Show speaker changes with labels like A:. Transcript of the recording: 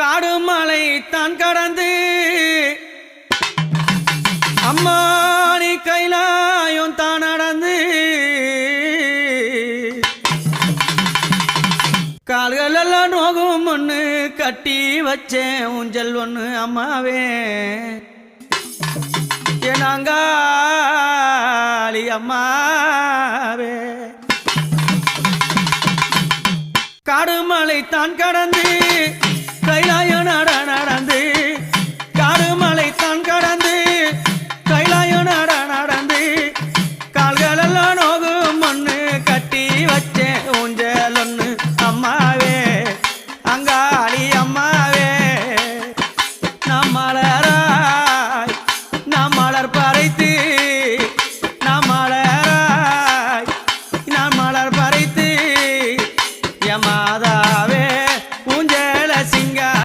A: காடு மலை தான் கடந்து அம்மா நீ கைலாயம் தான் நடந்து கால்கள் எல்லாம் நோகும் ஒன்று கட்டி வச்சேன் ஊஞ்சல் ஒன்று அம்மாவே ஏனாங்காளி அம்மாவே காடு மலை தான் கடந்து